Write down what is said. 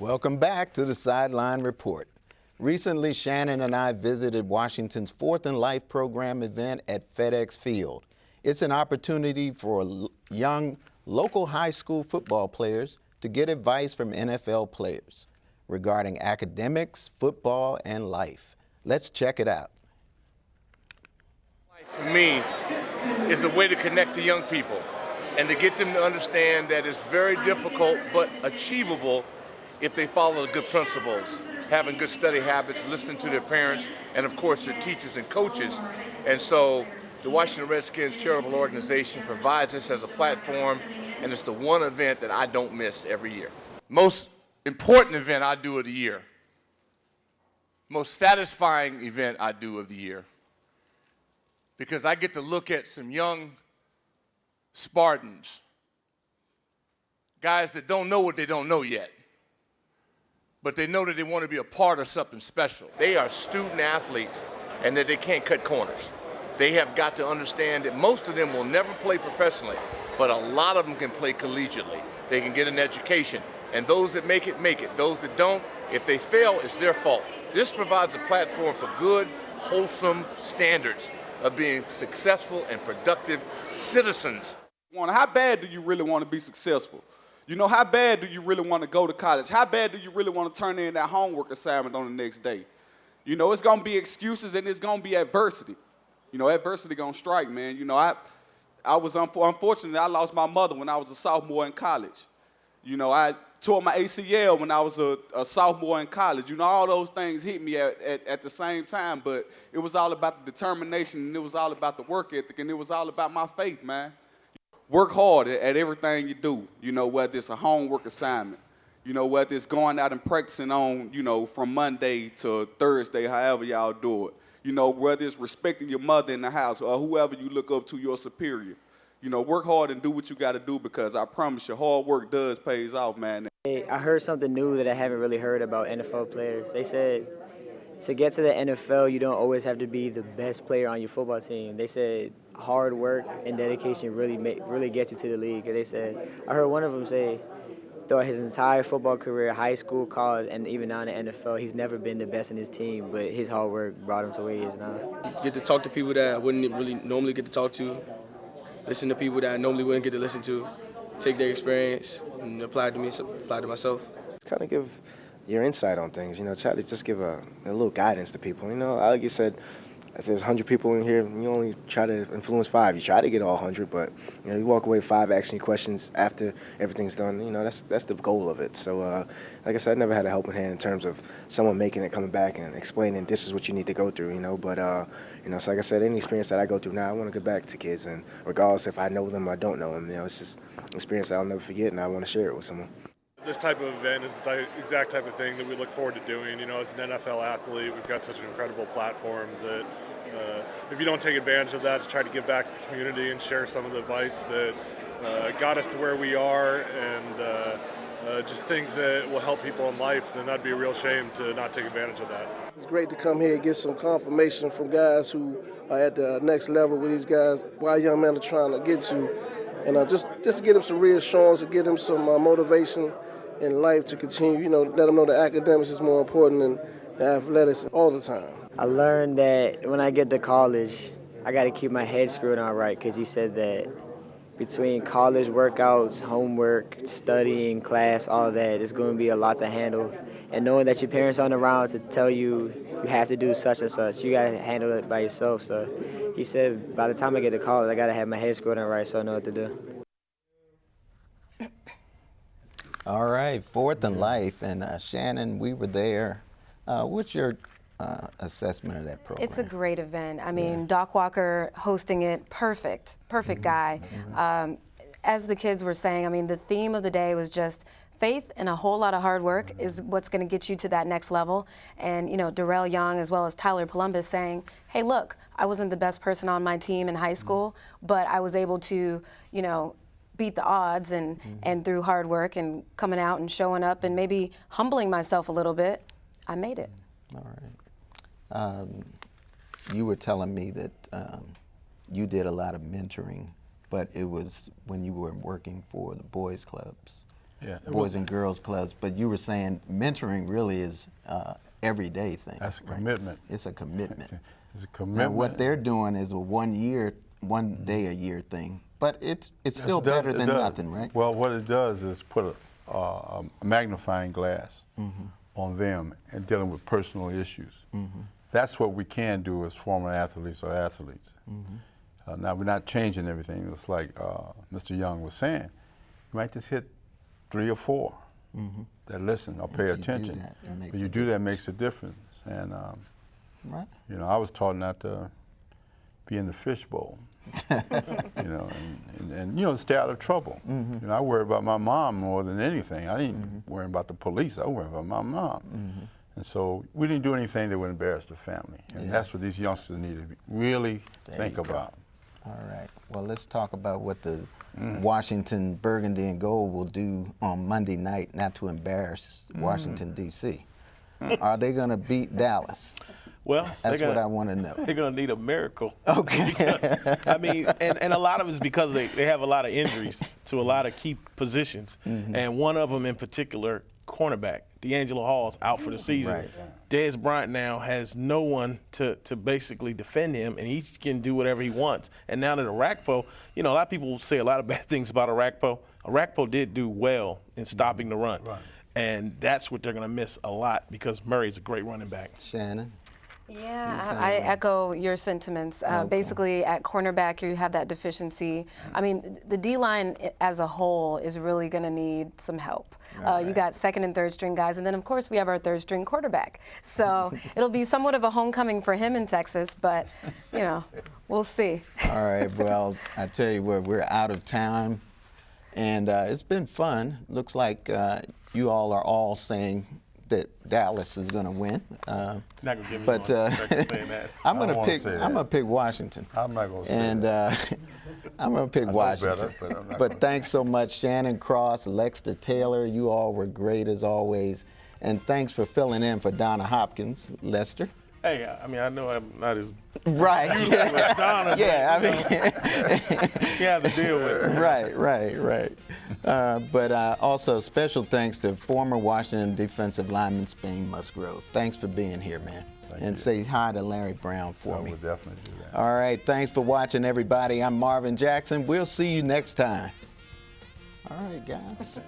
Welcome back to the Sideline Report. Recently, Shannon and I visited Washington's Fourth in Life program event at FedEx Field. It's an opportunity for young local high school football players to get advice from NFL players regarding academics, football, and life. Let's check it out. For me, is a way to connect to young people and to get them to understand that it's very difficult but achievable if they follow the good principles, having good study habits, listening to their parents, and of course their teachers and coaches. And so the Washington Redskins charitable organization provides this as a platform, and it's the one event that I don't miss every year. Most important event I do of the year. Most satisfying event I do of the year. Because I get to look at some young Spartans, guys that don't know what they don't know yet, but they know that they want to be a part of something special. They are student athletes and that they can't cut corners. They have got to understand that most of them will never play professionally, but a lot of them can play collegiately. They can get an education, and those that make it, make it. Those that don't, if they fail, it's their fault. This provides a platform for good, wholesome standards of being successful and productive citizens. How bad do you really want to be successful? You know, how bad do you really want to go to college? How bad do you really want to turn in that homework assignment on the next day? You know, it's going to be excuses and it's going to be adversity. You know, adversity going to strike, man. You know, I was unfortunate. I lost my mother when I was a sophomore in college. You know, I tore my ACL when I was a sophomore in college. You know, all those things hit me at the same time, but it was all about the determination, and it was all about the work ethic, and it was all about my faith, man. Work hard at everything you do, you know, whether it's a homework assignment, you know, whether it's going out and practicing on, you know, from Monday to Thursday, however y'all do it. You know, whether it's respecting your mother in the house or whoever you look up to, your superior. You know, work hard and do what you got to do, because I promise you, hard work does pays off, man. I heard something new that I haven't really heard about NFL players. They said to get to the NFL, you don't always have to be the best player on your football team. They said hard work and dedication really gets you to the league. And they said, I heard one of them say, throughout his entire football career, high school, college, and even now in the NFL, he's never been the best in his team, but his hard work brought him to where he is now. Get to talk to people that I wouldn't really normally get to talk to, listen to people that I normally wouldn't get to listen to, take their experience and apply it to me, apply it to myself. Kind of give your insight on things, you know, try to just give a little guidance to people. You know, like you said, if there's 100 people in here, you only try to influence 5. You try to get all 100, but, you know, you walk away 5 asking you questions after everything's done. You know, that's the goal of it. So, like I said, I never had a helping hand in terms of someone making it, coming back and explaining this is what you need to go through, you know. But, you know, so like I said, any experience that I go through now, I want to give back to kids, and regardless if I know them or I don't know them, you know, it's just an experience that I'll never forget, and I want to share it with someone. This type of event is the exact type of thing that we look forward to doing. You know, as an NFL athlete, we've got such an incredible platform that if you don't take advantage of that to try to give back to the community and share some of the advice that got us to where we are, and just things that will help people in life, then that'd be a real shame to not take advantage of that. It's great to come here and get some confirmation from guys who are at the next level with these guys, where young men are trying to get to, and just to get them some reassurance, to get them some motivation in life to continue, you know, let them know that academics is more important than the athletics all the time. I learned that when I get to college, I got to keep my head screwed on right, because he said that between college workouts, homework, studying, class, all of that, it's going to be a lot to handle. And knowing that your parents aren't around to tell you you have to do such and such, you got to handle it by yourself. So he said by the time I get to college, I got to have my head screwed on right so I know what to do. All right, Fourth in Life, and Shannon, we were there. What's your assessment of that program? It's a great event. I mean, Doc Walker hosting it, perfect guy. As the kids were saying, I mean, the theme of the day was just faith and a whole lot of hard work is what's going to get you to that next level. And, you know, Darrel Young as well as Tyler Polumbus saying, hey, look, I wasn't the best person on my team in high school, but I was able to, you know, beat the odds and through hard work and coming out and showing up and maybe humbling myself a little bit, I made it. All right. You were telling me that you did a lot of mentoring, but it was when you were working for the boys clubs. Boys and Girls Clubs, but you were saying mentoring really is everyday thing. That's a right? commitment. It's a commitment. It's a commitment. Now, what they're doing is a 1 day a year thing, but it's still better than nothing, right? Well, what it does is put a magnifying glass on them and dealing with personal issues. That's what we can do as former athletes or athletes. Now, we're not changing everything. It's like Mr. Young was saying. You might just hit 3 or 4 that listen or pay attention. When you do that, it makes a difference. And right. you know, I was taught not to be in the fishbowl. You know, and you know, stay out of trouble. You know, I worry about my mom more than anything. I didn't worry about the police. I worry about my mom. And so we didn't do anything that would embarrass the family. And that's what these youngsters need to really think about. All right. Well, let's talk about what the Washington Burgundy and Gold will do on Monday night, not to embarrass Washington, D.C. Are they going to beat Dallas? Well, that's what I want to know. They're going to need a miracle. Okay. Because, I mean, and a lot of it's because they have a lot of injuries to a lot of key positions. And one of them in particular, cornerback, D'Angelo Hall's out for the season. Right. Dez Bryant now has no one to basically defend him, and he can do whatever he wants. And now that Arakpo, you know, a lot of people say a lot of bad things about Arakpo. Arakpo did do well in stopping the run. Right. And that's what they're going to miss a lot because Murray's a great running back. Shannon? Yeah, I echo your sentiments. Basically, at cornerback, you have that deficiency. I mean, the D-line as a whole is really going to need some help. You got second and third string guys, and then, of course, we have our third string quarterback. So it'll be somewhat of a homecoming for him in Texas, but, you know, we'll see. All right, well, I tell you what, we're out of time, and it's been fun. Looks like you all are all saying that Dallas is going to win. Not gonna give me but saying that. I'm going to pick Washington. I'm not going to say that. I'm going to pick Washington. Better, but thanks so much, Shannon Cross, Lexter Taylor. You all were great as always. And thanks for filling in for Donna Hopkins, Lester. Hey, I mean, I know I'm not as right. as Donna, Yeah, but, I mean, you have to deal with it. Right. But also special thanks to former Washington defensive lineman Spain Musgrove. Thanks for being here, man. Thank and you. say hi to Larry Brown for me. We'll definitely do that. All right, thanks for watching, everybody. I'm Marvin Jackson. We'll see you next time. All right, guys.